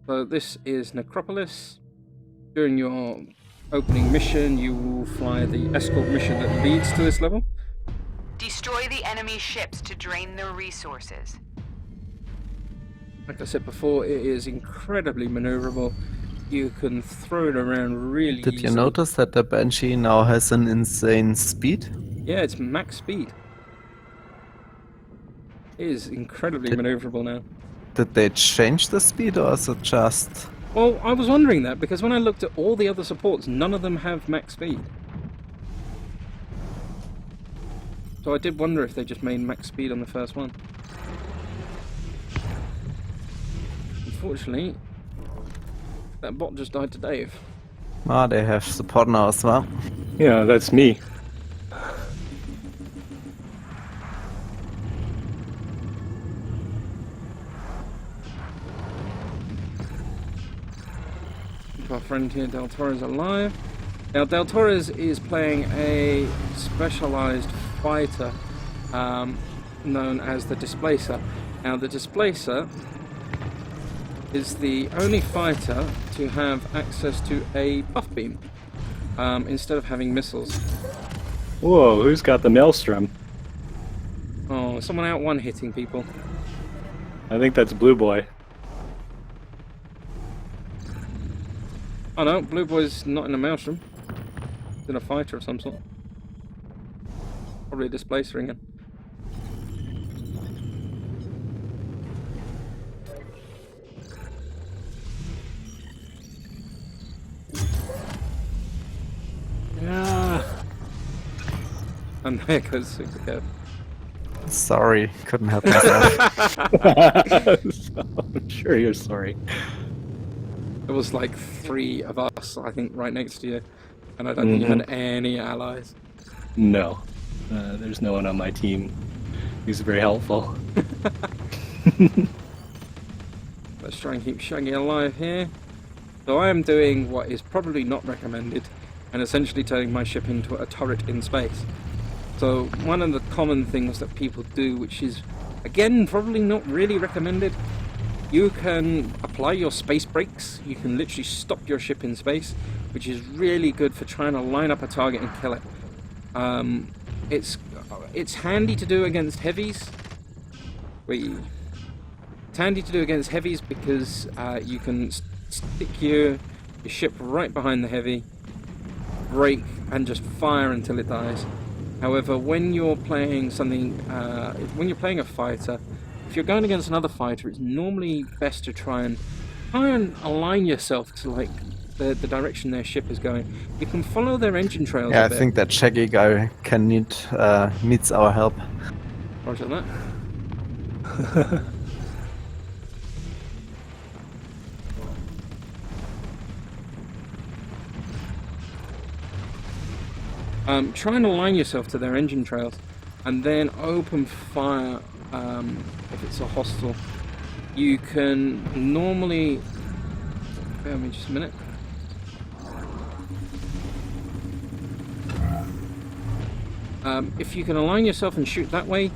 So this is Necropolis. During your opening mission, you will fly the escort mission that leads to this level. Destroy the enemy ships to drain their resources. Like I said before, it is incredibly maneuverable. You can throw it around really Did you easily. notice that the Banshee now has an insane speed? Yeah, it's max speed. It is incredibly maneuverable now. Did they change the speed or is it just... Well, I was wondering that because when I looked at all the other supports, none of them have max speed. So I did wonder if they just made max speed on the first one. Unfortunately, that bot just died to Dave. Ah, they have support now as well. Yeah, that's me. Our friend here, Del Torres, alive. Now, Del Torres is playing a specialized fighter known as the Displacer. Now, the Displacer is the only fighter to have access to a buff beam instead of having missiles. Whoa, who's got the maelstrom? Oh, someone out one-hitting people. I think that's Blue Boy. Oh no, Blue Boy's not in a maelstrom. He's in a fighter of some sort. Probably a Displacer again. Yeah. And there goes Super Kev. Sorry, couldn't help myself. I'm sure you're sorry. There was like 3 of us, I think, right next to you. And I don't think you had any allies. No. There's no one on my team who's very helpful. Let's try and keep Shaggy alive here. So I am doing what is probably not recommended, and essentially turning my ship into a turret in space. So one of the common things that people do, which is, again, probably not really recommended, you can apply your space brakes. You can literally stop your ship in space, which is really good for trying to line up a target and kill it. It's handy to do against heavies. It's handy to do against heavies because you can stick your ship right behind the heavy, brake, and just fire until it dies. However, when you're playing something, when you're playing a fighter, if you're going against another fighter, it's normally best to try and align yourself to like the direction their ship is going. You can follow their engine trails. Yeah, a I bit. think that Shaggy guy needs our help. Roger that. Try and align yourself to their engine trails, and then open fire if it's a hostile. You can normally... Bear with me just a minute. If you can align yourself and shoot that way,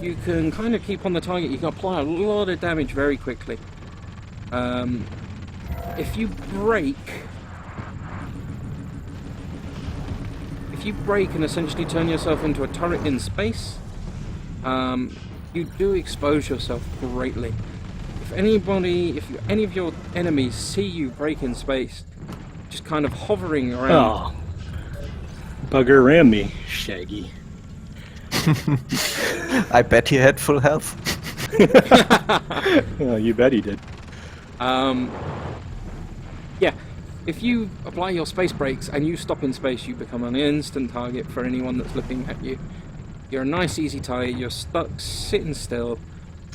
you can kind of keep on the target. You can apply a lot of damage very quickly. If you brake and essentially turn yourself into a turret in space, you do expose yourself greatly. If any of your enemies see you brake in space, just kind of hovering around. Oh. Bugger ram me, Shaggy. I bet he had full health. Oh, you bet he did. Yeah, if you apply your space brakes and you stop in space, you become an instant target for anyone that's looking at you. You're a nice easy target, you're stuck sitting still,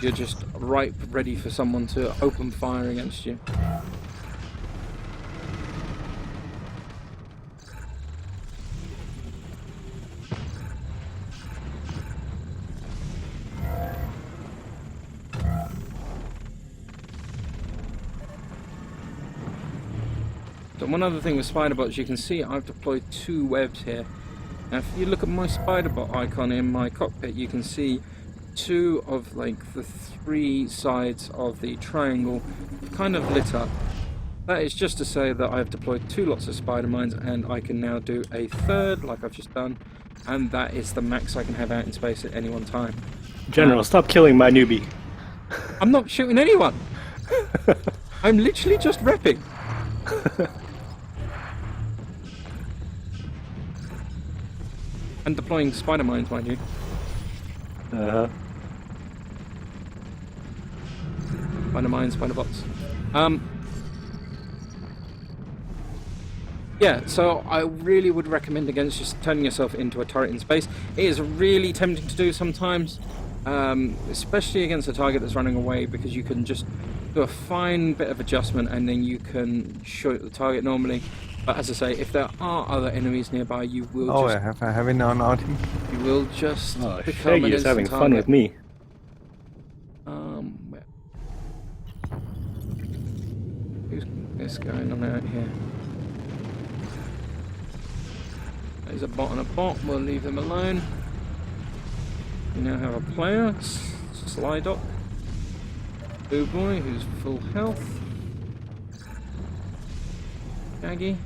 you're just right ready for someone to open fire against you. So one other thing with spiderbots, you can see I've deployed 2 webs here. Now if you look at my spiderbot icon in my cockpit, you can see two of like the three sides of the triangle kind of lit up. That is just to say that I've deployed 2 lots of spider mines, and I can now do a third, like I've just done, and that is the max I can have out in space at any one time. General, stop killing my newbie. I'm not shooting anyone! I'm literally just repping. And deploying spider mines, mind you. Uh-huh. Spider mines, spider bots. Yeah, so I really would recommend against just turning yourself into a turret in space. It is really tempting to do sometimes, especially against a target that's running away, because you can just do a fine bit of adjustment and then you can shoot the target normally. But as I say, if there are other enemies nearby, you will Oh, just I have a heavy now on our team. you will just Oh, become an Shaggy is instant having target. fun with me. Where- who's this going on out here? There's a bot and a bot, we'll leave them alone. We now have a player, Slydock. Blue Boy, who's full health. Shaggy.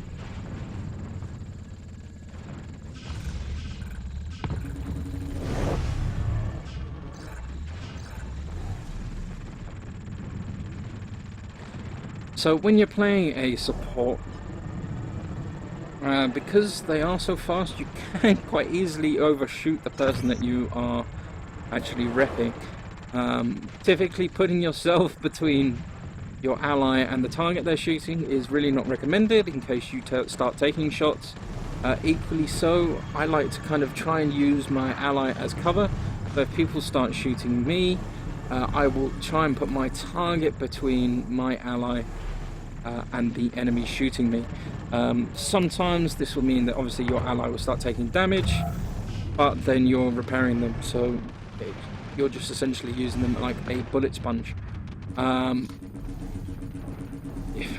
So when you're playing a support, because they are so fast, you can quite easily overshoot the person that you are actually repping. Typically putting yourself between your ally and the target they're shooting is really not recommended in case you start taking shots. Equally so, I like to kind of try and use my ally as cover. So if people start shooting me, I will try and put my target between my ally and the enemy shooting me. Sometimes this will mean that obviously your ally will start taking damage, but then you're repairing them, so you're just essentially using them like a bullet sponge.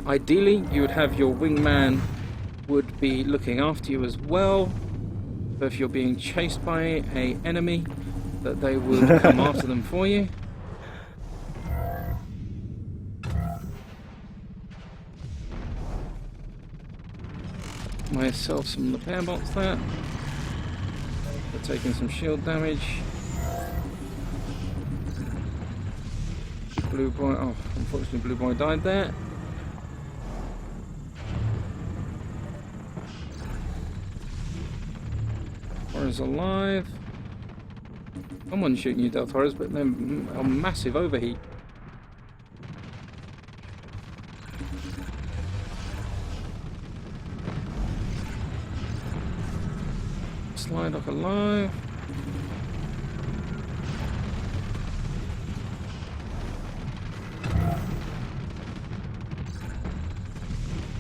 Ideally, you would have your wingman would be looking after you as well. So if you're being chased by an enemy, that they would come after them for you. Myself some repair bots there. They're taking some shield damage. Blue Boy, oh, unfortunately Blue Boy died there. Torres alive. Someone's shooting you, Del Torres, but they're a massive overheat. Slydock alive.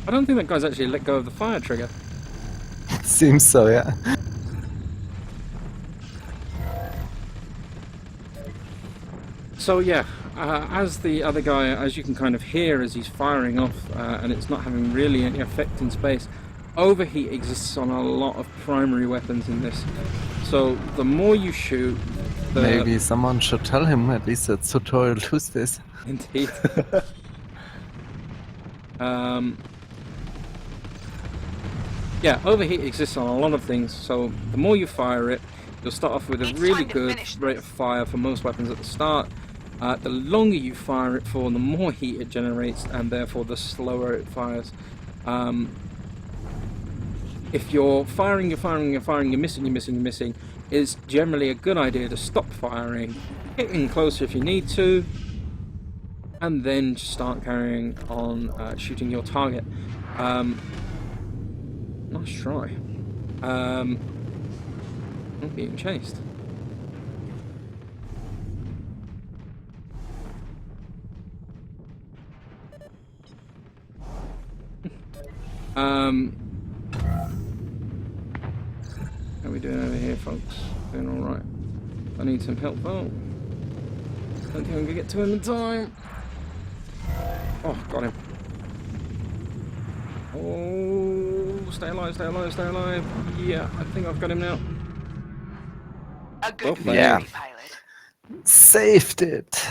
I don't think that guy's actually let go of the fire trigger. Seems so, yeah. So yeah, as the other guy, as you can kind of hear as he's firing off, and it's not having really any effect in space, overheat exists on a lot of primary weapons in this. So the more you shoot, the... Maybe someone should tell him at least a tutorial to this. Indeed. Yeah, overheat exists on a lot of things, so the more you fire it, you'll start off with a It's really time to good finish rate of fire for most weapons at the start. The longer you fire it for, the more heat it generates, and therefore the slower it fires. If you're firing, you're missing, it's generally a good idea to stop firing, hit in closer if you need to, and then start carrying on shooting your target. Nice try. I'm being chased. How are we doing over here, folks? Doing alright. I need some help though. Don't think I'm gonna get to him in time. Oh, got him. Oh, stay alive, stay alive, stay alive. Yeah, I think I've got him now. A good Well, yeah. pilot. Saved it.